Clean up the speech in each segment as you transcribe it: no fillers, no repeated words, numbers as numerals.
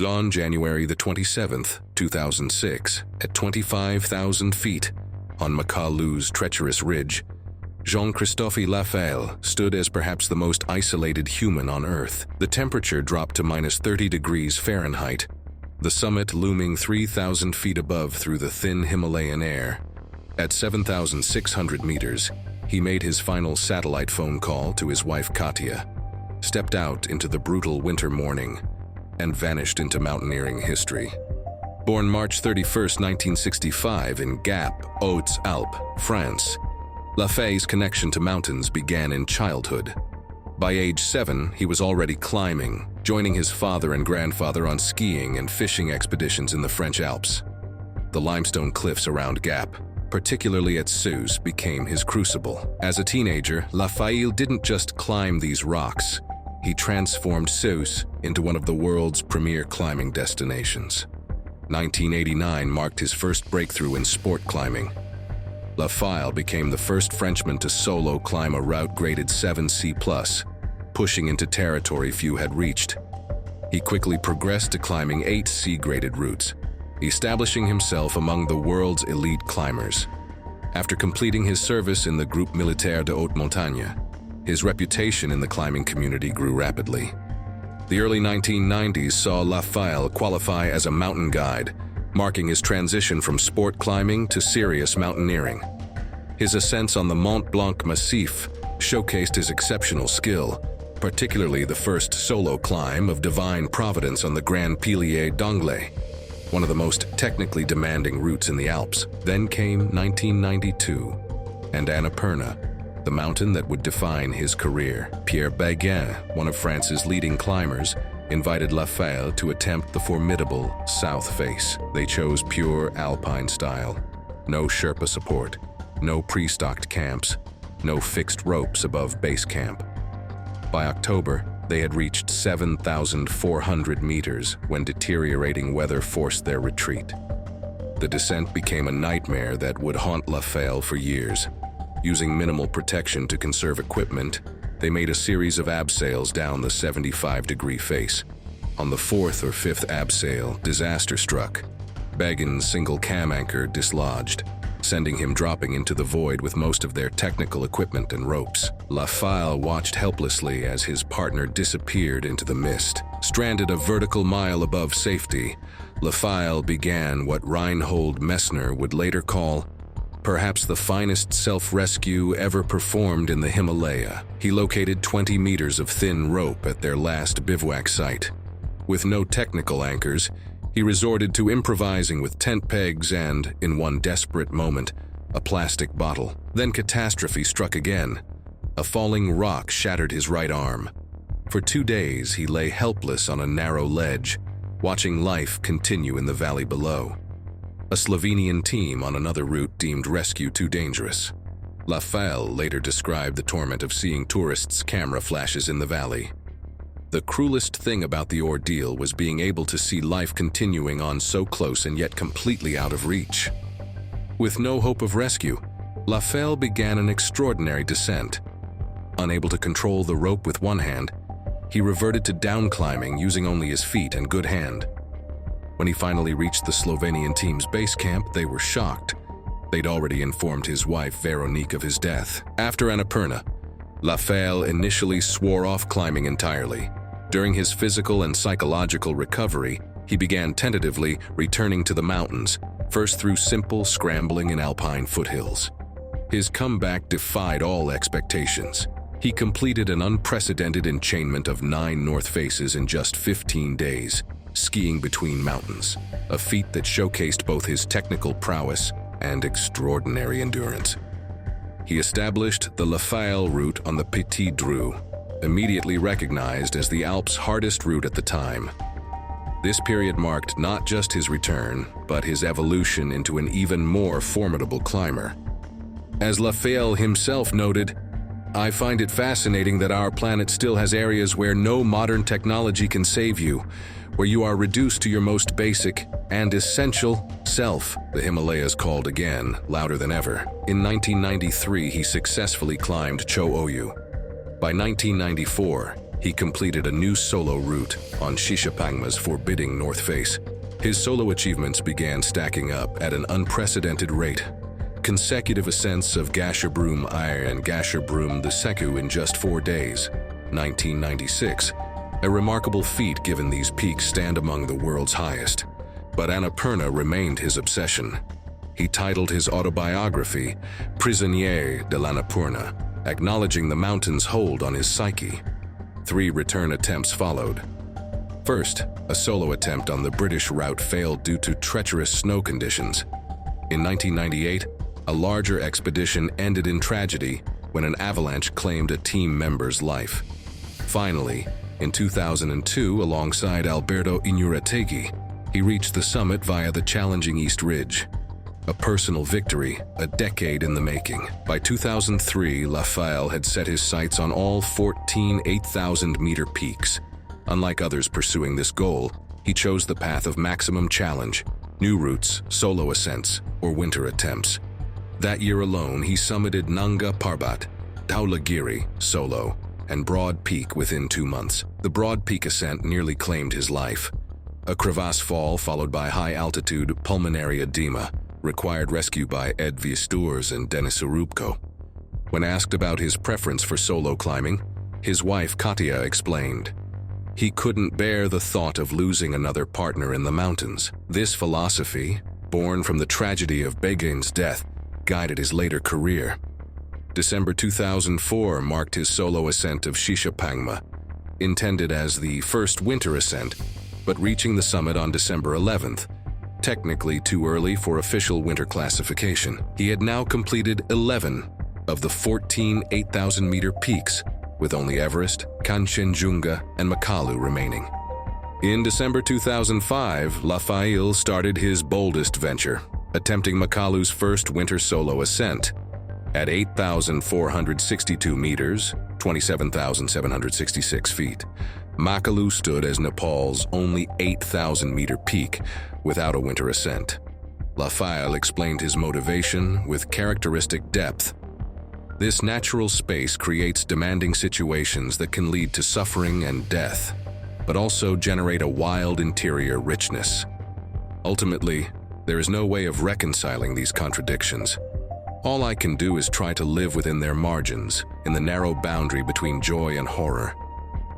On January the 27th, 2006, at 25,000 feet, on Makalu's treacherous ridge, Jean-Christophe Lafaille stood as perhaps the most isolated human on Earth. The temperature dropped to -30 degrees Fahrenheit, the summit looming 3,000 feet above through the thin Himalayan air. At 7,600 meters, he made his final satellite phone call to his wife Katia, stepped out into the brutal winter morning, and vanished into mountaineering history. Born March 31, 1965 in Gap, Hautes-Alpes, France, Lafaille's connection to mountains began in childhood. By age 7, he was already climbing, joining his father and grandfather on skiing and fishing expeditions in the French Alps. The limestone cliffs around Gap, particularly at Céüse, became his crucible. As a teenager, Lafaille didn't just climb these rocks. He transformed Céüse into one of the world's premier climbing destinations. 1989 marked his first breakthrough in sport climbing. Lafaille became the first Frenchman to solo climb a route graded 7C+, pushing into territory few had reached. He quickly progressed to climbing 8C-graded routes, establishing himself among the world's elite climbers. After completing his service in the Groupe Militaire de Haute Montagne, his reputation in the climbing community grew rapidly. The early 1990s saw Lafaille qualify as a mountain guide, marking his transition from sport climbing to serious mountaineering. His ascents on the Mont Blanc Massif showcased his exceptional skill, particularly the first solo climb of Divine Providence on the Grand Pilier d'Anglais, one of the most technically demanding routes in the Alps. Then came 1992, and Annapurna, the mountain that would define his career. Pierre Baguin, one of France's leading climbers, invited Lafaille to attempt the formidable South Face. They chose pure alpine style. No Sherpa support, no pre-stocked camps, no fixed ropes above base camp. By October, they had reached 7,400 meters when deteriorating weather forced their retreat. The descent became a nightmare that would haunt Lafaille for years. Using minimal protection to conserve equipment, they made a series of abseils down the 75-degree face. On the 4th or 5th abseil, disaster struck. Baguin's single cam anchor dislodged, sending him dropping into the void with most of their technical equipment and ropes. Lafaille watched helplessly as his partner disappeared into the mist. Stranded a vertical mile above safety, Lafaille began what Reinhold Messner would later call perhaps the finest self-rescue ever performed in the Himalaya. He located 20 meters of thin rope at their last bivouac site. With no technical anchors, he resorted to improvising with tent pegs and, in one desperate moment, a plastic bottle. Then catastrophe struck again. A falling rock shattered his right arm. For 2 days, he lay helpless on a narrow ledge, watching life continue in the valley below. A Slovenian team on another route deemed rescue too dangerous. Lafaille later described the torment of seeing tourists' camera flashes in the valley. The cruelest thing about the ordeal was being able to see life continuing on so close and yet completely out of reach. With no hope of rescue, Lafaille began an extraordinary descent. Unable to control the rope with one hand, he reverted to down climbing using only his feet and good hand. When he finally reached the Slovenian team's base camp, they were shocked. They'd already informed his wife Veronique of his death. After Annapurna, Lafaille initially swore off climbing entirely. During his physical and psychological recovery, he began tentatively returning to the mountains, first through simple scrambling in alpine foothills. His comeback defied all expectations. He completed an unprecedented enchainment of 9 north faces in just 15 days, skiing between mountains, a feat that showcased both his technical prowess and extraordinary endurance. He established the Lafaille route on the Petit Dreux, immediately recognized as the Alps' hardest route at the time. This period marked not just his return, but his evolution into an even more formidable climber. As Lafaille himself noted, "I find it fascinating that our planet still has areas where no modern technology can save you, where you are reduced to your most basic and essential self." The Himalayas called again, louder than ever. In 1993, he successfully climbed Cho Oyu. By 1994, he completed a new solo route on Shishapangma's forbidding north face. His solo achievements began stacking up at an unprecedented rate. Consecutive ascents of Gasherbrum I and Gasherbrum the Seku in just 4 days, 1996. A remarkable feat given these peaks stand among the world's highest. But Annapurna remained his obsession. He titled his autobiography, Prisonnier de l'Annapurna, acknowledging the mountain's hold on his psyche. 3 return attempts followed. First, a solo attempt on the British route failed due to treacherous snow conditions. In 1998, a larger expedition ended in tragedy when an avalanche claimed a team member's life. Finally, in 2002, alongside Alberto Inurrategui, he reached the summit via the challenging East Ridge. A personal victory, a decade in the making. By 2003, Lafaille had set his sights on all 14 8,000-meter peaks. Unlike others pursuing this goal, he chose the path of maximum challenge, new routes, solo ascents, or winter attempts. That year alone, he summited Nanga Parbat, Dhaulagiri, solo, and Broad Peak within 2 months. The Broad Peak ascent nearly claimed his life. A crevasse fall followed by high-altitude pulmonary edema required rescue by Ed Viesturs and Denis Urubko. When asked about his preference for solo climbing, his wife Katia explained, "He couldn't bear the thought of losing another partner in the mountains." This philosophy, born from the tragedy of Begin's death, guided his later career. December 2004 marked his solo ascent of Shishapangma, intended as the first winter ascent, but reaching the summit on December 11th, technically too early for official winter classification. He had now completed 11 of the 14 8,000-meter peaks, with only Everest, Kanchenjunga, and Makalu remaining. In December 2005, Lafaille started his boldest venture, attempting Makalu's first winter solo ascent. At 8,462 meters, 27,766 feet, Makalu stood as Nepal's only 8,000-meter peak without a winter ascent. Lafaille explained his motivation with characteristic depth. This natural space creates demanding situations that can lead to suffering and death, but also generate a wild interior richness. Ultimately, there is no way of reconciling these contradictions. All I can do is try to live within their margins, in the narrow boundary between joy and horror.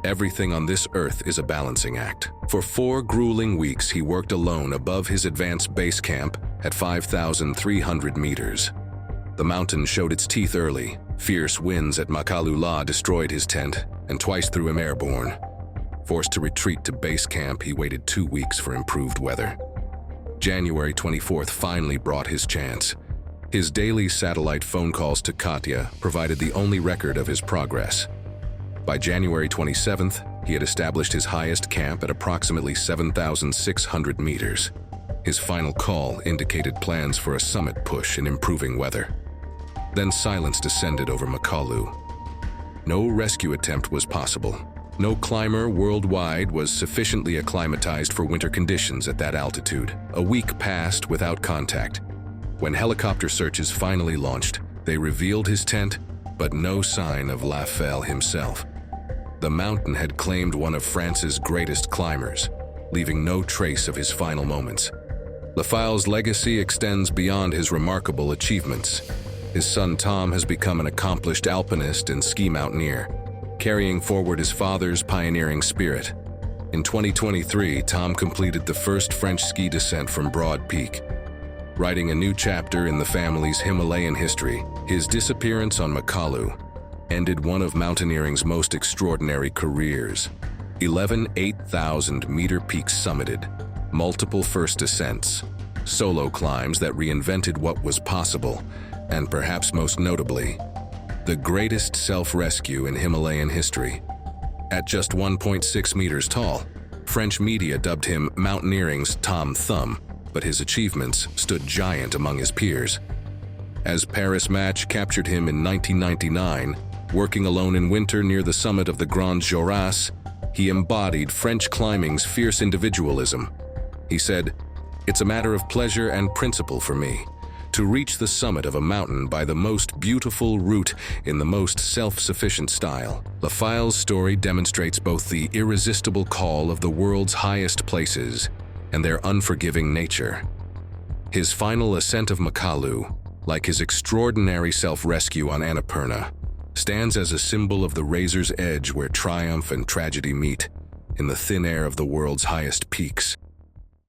Everything on this earth is a balancing act. For 4 grueling weeks, he worked alone above his advanced base camp at 5,300 meters. The mountain showed its teeth early. Fierce winds at Makalu La destroyed his tent and twice threw him airborne. Forced to retreat to base camp, he waited 2 weeks for improved weather. January 24th finally brought his chance. His daily satellite phone calls to Katia provided the only record of his progress. By January 27th, he had established his highest camp at approximately 7,600 meters. His final call indicated plans for a summit push in improving weather. Then silence descended over Makalu. No rescue attempt was possible. No climber worldwide was sufficiently acclimatized for winter conditions at that altitude. A week passed without contact. When helicopter searches finally launched, they revealed his tent, but no sign of Lafaille himself. The mountain had claimed one of France's greatest climbers, leaving no trace of his final moments. Lafaille's legacy extends beyond his remarkable achievements. His son Tom has become an accomplished alpinist and ski mountaineer, carrying forward his father's pioneering spirit. In 2023, Tom completed the first French ski descent from Broad Peak. Writing a new chapter in the family's Himalayan history, his disappearance on Makalu ended one of mountaineering's most extraordinary careers. 11 8,000-meter peaks summited, multiple first ascents, solo climbs that reinvented what was possible, and perhaps most notably, the greatest self-rescue in Himalayan history. At just 1.6 meters tall, French media dubbed him mountaineering's Tom Thumb, but his achievements stood giant among his peers. As Paris Match captured him in 1999, working alone in winter near the summit of the Grand Joras, he embodied French climbing's fierce individualism. He said, "It's a matter of pleasure and principle for me, to reach the summit of a mountain by the most beautiful route in the most self-sufficient style. Lafaille's story demonstrates both the irresistible call of the world's highest places and their unforgiving nature. His final ascent of Makalu, like his extraordinary self-rescue on Annapurna, stands as a symbol of the razor's edge where triumph and tragedy meet, in the thin air of the world's highest peaks.